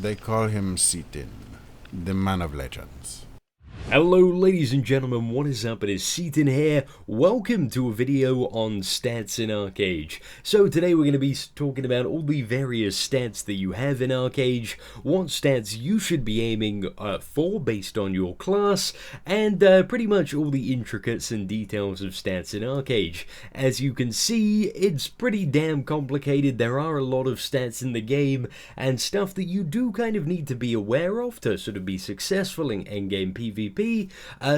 They call him Seatin, the man of legends. Hello ladies and gentlemen, what is up? It is Seatin here. Welcome to a video on stats in Archeage. So today we're going to be talking about all the various stats that you have in Archeage, what stats you should be aiming for based on your class, and pretty much all the intricacies and details of stats in Archeage. As you can see, it's pretty damn complicated. There are a lot of stats in the game and stuff that you do kind of need to be aware of to sort of be successful in endgame PvP.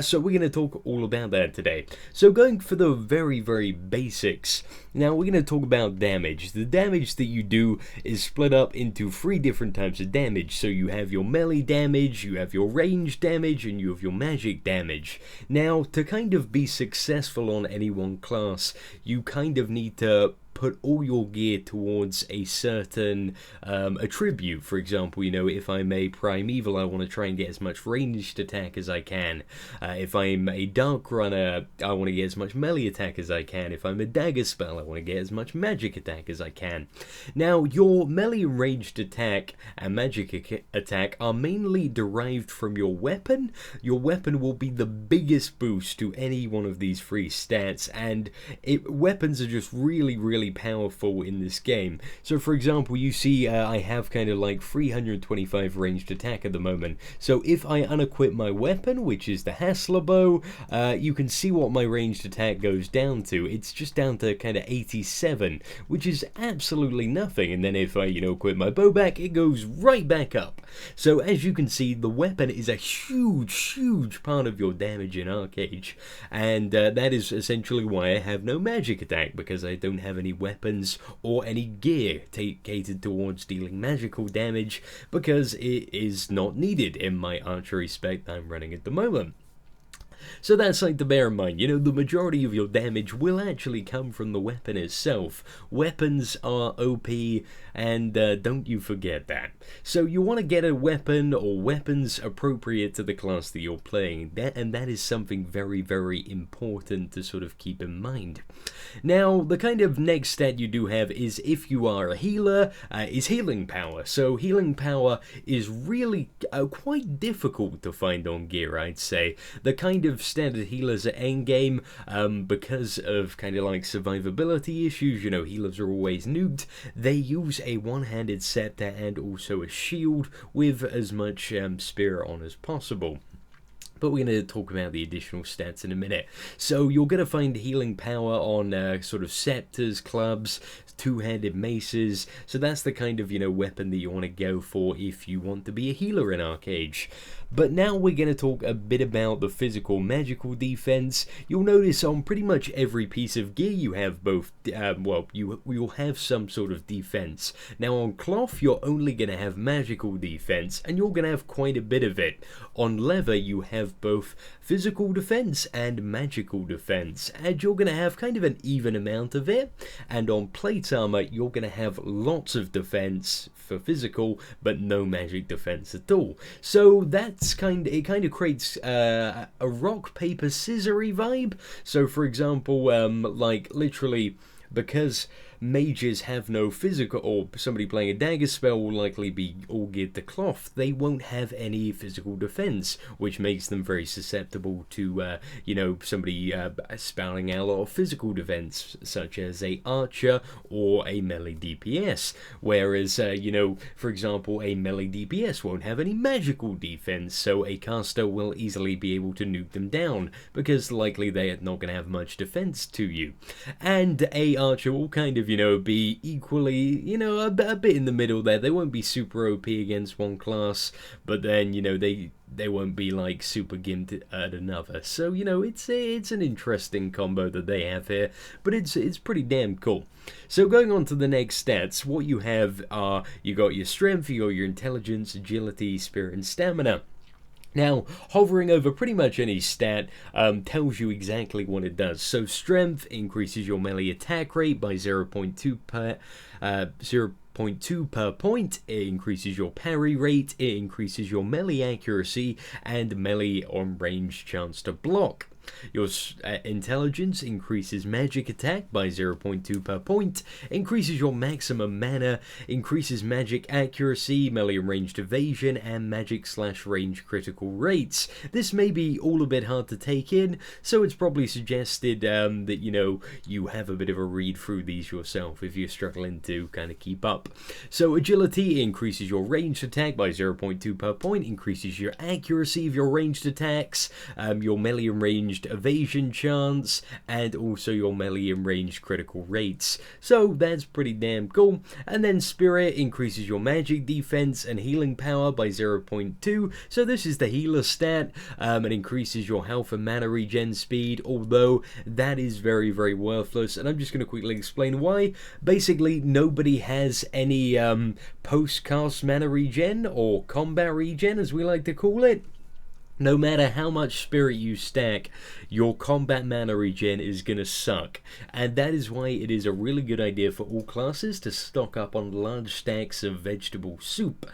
So we're going to talk all about that today. So going for the very basics, now we're going to talk about damage. The damage that you do is split up into 3 different types of damage. So you have your melee damage, you have your range damage, and you have your magic damage. Now to kind of be successful on any one class, you kind of need to put all your gear towards a certain attribute. For example, you know, if I'm a primeval, I want to try and get as much ranged attack as I can. If I'm a dark runner, I want to get as much melee attack as I can. If I'm a dagger spell, I want to get as much magic attack as I can. Now, your melee ranged attack and magic attack are mainly derived from your weapon. Your weapon will be the biggest boost to any one of these 3 stats, and weapons are just really powerful in this game. So for example, you see I have kind of like 325 ranged attack at the moment. So if I unequip my weapon, which is the Hassler bow, you can see what my ranged attack goes down to. It's just down to kind of 87, which is absolutely nothing. And then if I, equip my bow back, it goes right back up. So as you can see, the weapon is a huge part of your damage in Archeage, and that is essentially why I have no magic attack, because I don't have any weapons or any gear catered towards dealing magical damage, because it is not needed in my archery spec that I'm running at the moment. So that's something to bear in mind. The majority of your damage will actually come from the weapon itself. Weapons are OP, and don't you forget that. So you want to get a weapon or weapons appropriate to the class that you're playing, and that is something very important to sort of keep in mind. Now, the kind of next stat you do have is, if you are a healer, is healing power. So healing power is really quite difficult to find on gear, I'd say. The kind of standard healers at endgame, because of kind of like survivability issues, healers are always nuked, they use a one-handed scepter and also a shield with as much spirit on as possible. But we're going to talk about the additional stats in a minute. So you're going to find healing power on sort of scepters, clubs, two-handed maces. So that's the kind of, weapon that you want to go for if you want to be a healer in Archeage. But now we're going to talk a bit about the physical magical defense. You'll notice on pretty much every piece of gear you have both, you'll have some sort of defense. Now on cloth, you're only going to have magical defense, and you're going to have quite a bit of it. On leather, you have both physical defense and magical defense, and you're going to have kind of an even amount of it. And on plate armor, you're going to have lots of defense for physical, but no magic defense at all. So it kind of creates a rock paper scissory vibe. So for example, like literally, because mages have no physical, or somebody playing a dagger spell will likely be all geared to cloth, they won't have any physical defense, which makes them very susceptible to, somebody spouting out a lot of physical defense, such as a archer or a melee DPS. Whereas, for example, a melee DPS won't have any magical defense, so a caster will easily be able to nuke them down, because likely they are not going to have much defense to you. And a archer will kind of, be equally, a bit in the middle there. They won't be super OP against one class, but then, they won't be like super gimped at another. So, it's an interesting combo that they have here, but it's pretty damn cool. So going on to the next stats, what you have are, you got your strength, you got your intelligence, agility, spirit, and stamina. Now, hovering over pretty much any stat tells you exactly what it does. So strength increases your melee attack rate by 0.2 per point, it increases your parry rate, it increases your melee accuracy, and melee on range chance to block. Your intelligence increases magic attack by 0.2 per point, increases your maximum mana, increases magic accuracy, melee and ranged evasion, and magic/range critical rates. This may be all a bit hard to take in, so it's probably suggested that, you know, you have a bit of a read through these yourself if you're struggling to kind of keep up. So agility increases your ranged attack by 0.2 per point, increases your accuracy of your ranged attacks, your melee and ranged evasion chance, and also your melee and ranged critical rates. So that's pretty damn cool. And then spirit increases your magic defense and healing power by 0.2. So this is the healer stat. It increases your health and mana regen speed, although that is very, very worthless. And I'm just going to quickly explain why. Basically, nobody has any post-cast mana regen, or combat regen as we like to call it. No matter how much spirit you stack, your combat mana regen is gonna suck, and that is why it is a really good idea for all classes to stock up on large stacks of vegetable soup,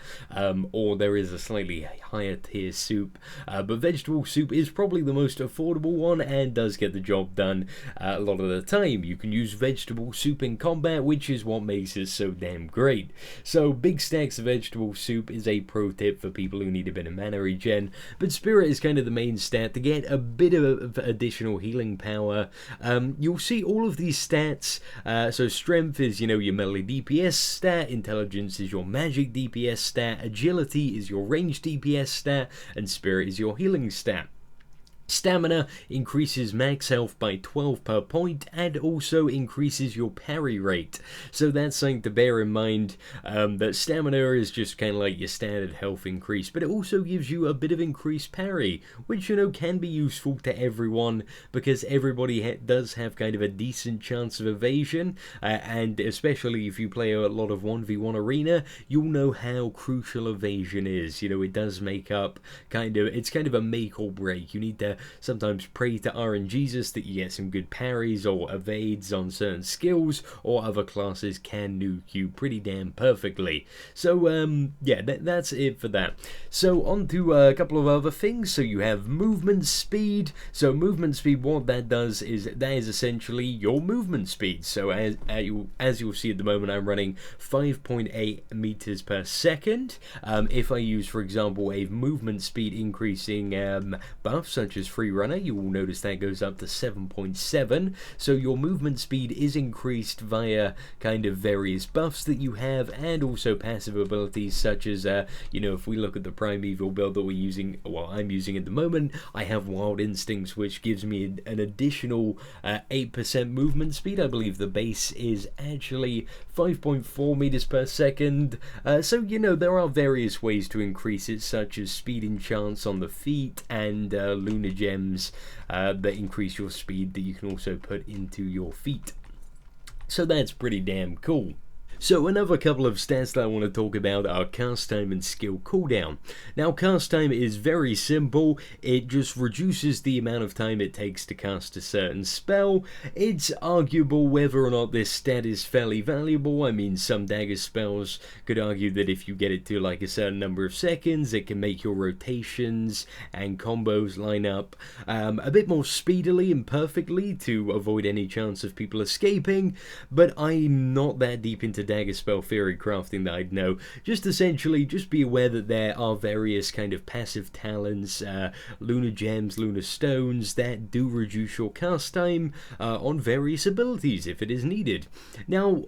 or there is a slightly higher tier soup, but vegetable soup is probably the most affordable one and does get the job done a lot of the time. You can use vegetable soup in combat, which is what makes it so damn great. So big stacks of vegetable soup is a pro tip for people who need a bit of mana regen, but spirit is kind of the main stat to get a bit of additional healing power. You'll see all of these stats. So strength is, you know, your melee DPS stat, intelligence is your magic DPS stat, agility is your range DPS stat, and spirit is your healing stat. Stamina increases max health by 12 per point and also increases your parry rate. So that's something to bear in mind, that stamina is just kind of like your standard health increase, but it also gives you a bit of increased parry, which, you know, can be useful to everyone because everybody does have kind of a decent chance of evasion, and especially if you play a lot of 1v1 arena, you'll know how crucial evasion is. You know, it does make up it's kind of a make or break. You need to sometimes pray to RNGesus that you get some good parries or evades on certain skills, or other classes can nuke you pretty damn perfectly. So yeah, that's it for that. So on to a couple of other things. So you have movement speed. So movement speed, what that does is that is essentially your movement speed. So as you'll see at the moment, I'm running 5.8 meters per second. If I use, for example, a movement speed increasing buff such as free runner, you will notice that goes up to 7.7. So your movement speed is increased via kind of various buffs that you have, and also passive abilities such as you know, if we look at the primeval build that we're using, well, I'm using at the moment, I have Wild Instincts, which gives me an additional 8% movement speed. I believe the base is actually 5.4 meters per second. So, you know, there are various ways to increase it, such as speed enchants on the feet and lunar gems that increase your speed that you can also put into your feet. So that's pretty damn cool. So another couple of stats that I want to talk about are cast time and skill cooldown. Now cast time is very simple, it just reduces the amount of time it takes to cast a certain spell. It's arguable whether or not this stat is fairly valuable. I mean, some dagger spells could argue that if you get it to like a certain number of seconds, it can make your rotations and combos line up a bit more speedily and perfectly to avoid any chance of people escaping, but I'm not that deep into dagger spell theory crafting that I'd know. Just essentially, just be aware that there are various kind of passive talents, lunar gems, lunar stones, that do reduce your cast time on various abilities if it is needed. Now,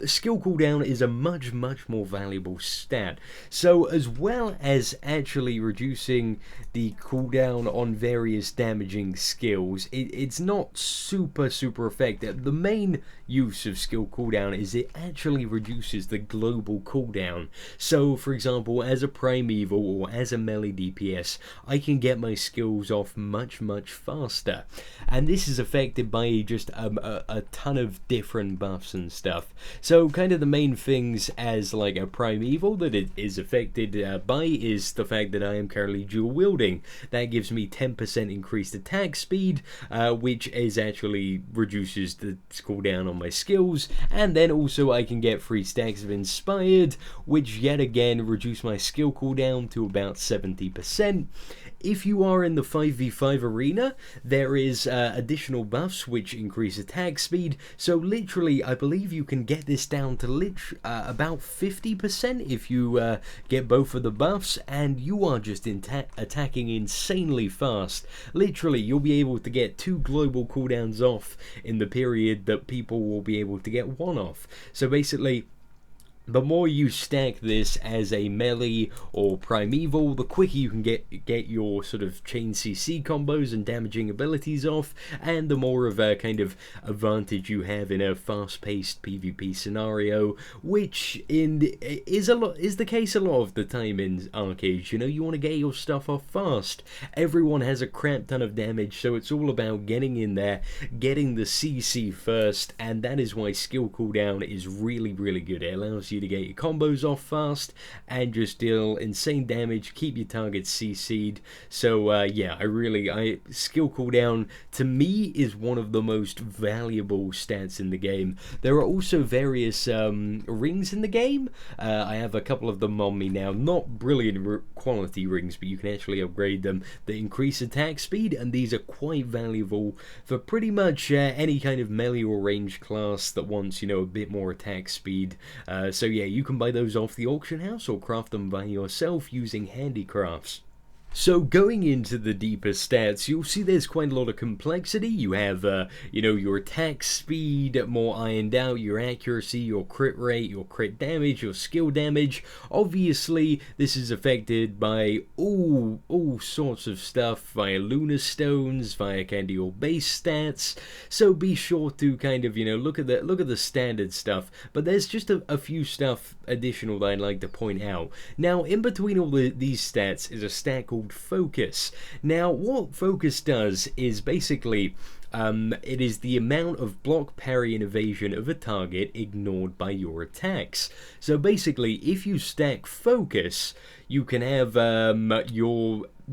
skill cooldown is a much more valuable stat. So as well as actually reducing the cooldown on various damaging skills, it's not super effective. The main use of skill cooldown is it actually reduces the global cooldown. So for example, as a primeval or as a melee DPS, I can get my skills off much faster, and this is affected by just a ton of different buffs and stuff. So kind of the main things as like a primeval that it is affected by is the fact that I am currently dual wielding. That gives me 10% increased attack speed, which is actually reduces the cooldown on my skills, and then also I can get 3 stacks of Inspired, which yet again reduce my skill cooldown to about 70%. if you are in the 5v5 arena, there is additional buffs which increase attack speed. So literally, I believe you can get this down to about 50% if you get both of the buffs, and you are just attacking insanely fast. Literally, you'll be able to get 2 global cooldowns off in the period that people will be able to get 1 off. So basically, the more you stack this as a melee or primeval, the quicker you can get your sort of chain CC combos and damaging abilities off, and the more of a kind of advantage you have in a fast-paced PvP scenario, which is the case a lot of the time in Archeage. You know, you want to get your stuff off fast. Everyone has a crap ton of damage, so it's all about getting in there, getting the CC first, and that is why skill cooldown is really, really good. It allows you to get your combos off fast and just deal insane damage, keep your targets CC'd. So yeah, skill cooldown to me is one of the most valuable stats in the game. There are also various rings in the game. I have a couple of them on me now, not brilliant quality rings, but you can actually upgrade them that increase attack speed, and these are quite valuable for pretty much any kind of melee or range class that wants, you know, a bit more attack speed. So yeah, you can buy those off the auction house or craft them by yourself using handicrafts. So going into the deeper stats, you'll see there's quite a lot of complexity. You have, you know, your attack speed more ironed out, your accuracy, your crit rate, your crit damage, your skill damage. Obviously, this is affected by all sorts of stuff via lunar stones, via kind of your base stats. So be sure to kind of, you know, look at the standard stuff. But there's just a few stuff additional that I'd like to point out. Now, in between all these stats is a stat called Focus. Now, what Focus does is basically it is the amount of block, parry, and evasion of a target ignored by your attacks. So basically, if you stack Focus, you can have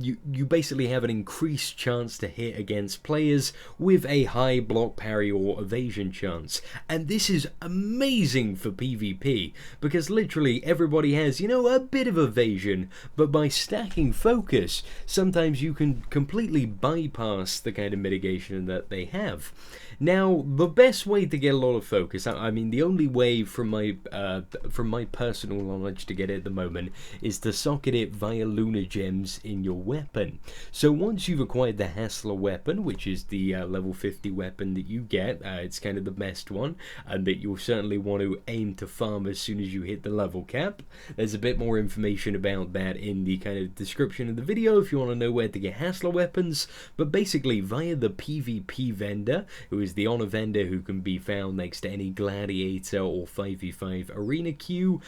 you basically have an increased chance to hit against players with a high block, parry, or evasion chance. And this is amazing for PvP, because literally everybody has, you know, a bit of evasion, but by stacking Focus, sometimes you can completely bypass the kind of mitigation that they have. Now, the best way to get a lot of focus, I mean, the only way from my personal knowledge to get it at the moment, is to socket it via lunar gems in your weapon. So once you've acquired the Hassler weapon, which is the level 50 weapon that you get, it's kind of the best one, and that you'll certainly want to aim to farm as soon as you hit the level cap. There's a bit more information about that in the kind of description of the video if you want to know where to get Hassler weapons, but basically via the PvP vendor, who is the honor vendor who can be found next to any gladiator or 5v5 arena queue.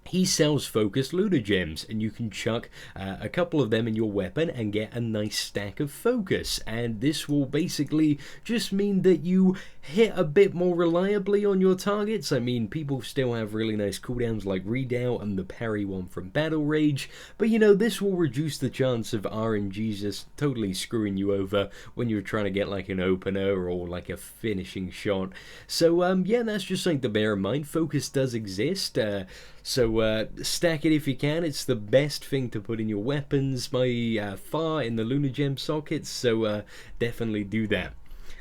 He sells focused lunar gems, and you can chuck a couple of them in your weapon and get a nice stack of focus. And this will basically just mean that you hit a bit more reliably on your targets. I mean, people still have really nice cooldowns like Redoubt and the parry one from Battle Rage, but you know, this will reduce the chance of RNGs just totally screwing you over when you're trying to get like an opener or like a finishing shot. So yeah, that's just something to bear in mind. Focus does exist. So stack it if you can. It's the best thing to put in your weapons by far in the lunar gem sockets, so definitely do that.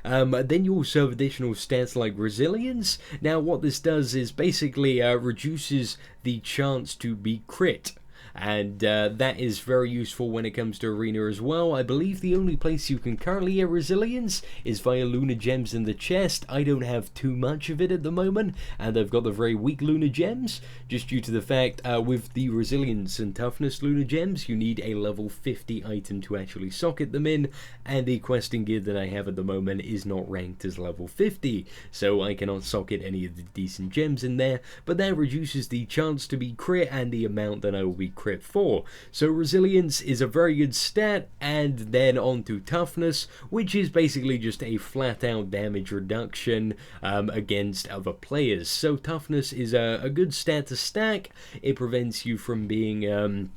Then you also have additional stats like Resilience. Now what this does is basically reduces the chance to be crit. And that is very useful when it comes to Arena as well. I believe the only place you can currently get Resilience is via Lunar Gems in the chest. I don't have too much of it at the moment, and I've got the very weak Lunar Gems, just due to the fact with the Resilience and Toughness Lunar Gems, you need a level 50 item to actually socket them in, and the questing gear that I have at the moment is not ranked as level 50, so I cannot socket any of the decent gems in there, but that reduces the chance to be crit and the amount that I will be crit for. So Resilience is a very good stat, and then on to Toughness, which is basically just a flat out damage reduction against other players. So Toughness is a good stat to stack. It prevents you from being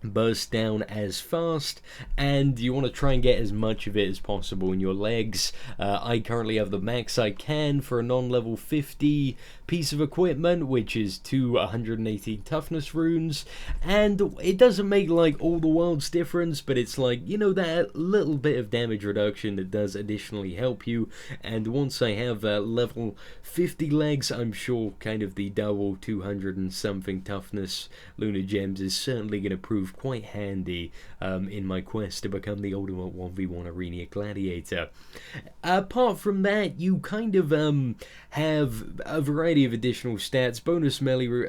burst down as fast, and you want to try and get as much of it as possible in your legs. I currently have the max I can for a non-level 50 piece of equipment, which is 2 180 toughness runes, and it doesn't make like all the world's difference, but it's like, you know, that little bit of damage reduction that does additionally help you. And once I have level 50 legs, I'm sure kind of the double 200 and something toughness lunar gems is certainly going to prove quite handy in my quest to become the ultimate 1v1 arena gladiator. Apart from that, you kind of have a variety of additional stats. Bonus melee,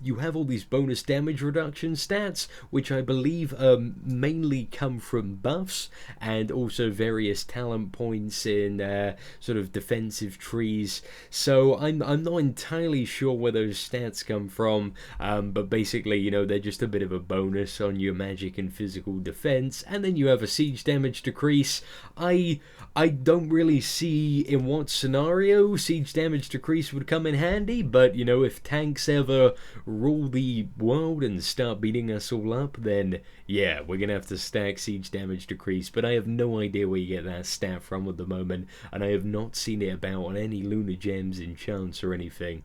you have all these bonus damage reduction stats, which I believe mainly come from buffs, and also various talent points in sort of defensive trees. So I'm not entirely sure where those stats come from, but basically, you know, they're just a bit of a bonus on your magic and physical defense. And then you have a siege damage decrease. I don't really see in what scenario siege damage decrease would come in handy, but you know, if tanks ever rule the world and start beating us all up, then yeah, we're gonna have to stack siege damage decrease. But I have no idea where you get that stat from at the moment, and I have not seen it about on any lunar gems, enchants, or anything.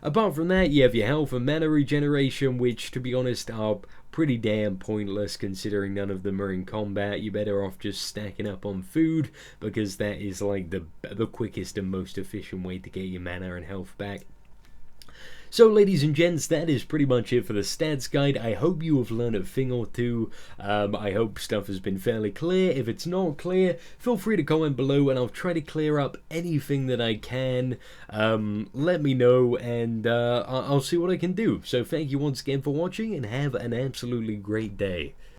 Apart from that, you have your health and mana regeneration, which, to be honest, are pretty damn pointless considering none of them are in combat. You're better off just stacking up on food, because that is like the quickest and most efficient way to get your mana and health back. So, ladies and gents, that is pretty much it for the stats guide. I hope you have learned a thing or two. I hope stuff has been fairly clear. If it's not clear, feel free to comment below and I'll try to clear up anything that I can. Let me know, and I'll see what I can do. So thank you once again for watching, and have an absolutely great day.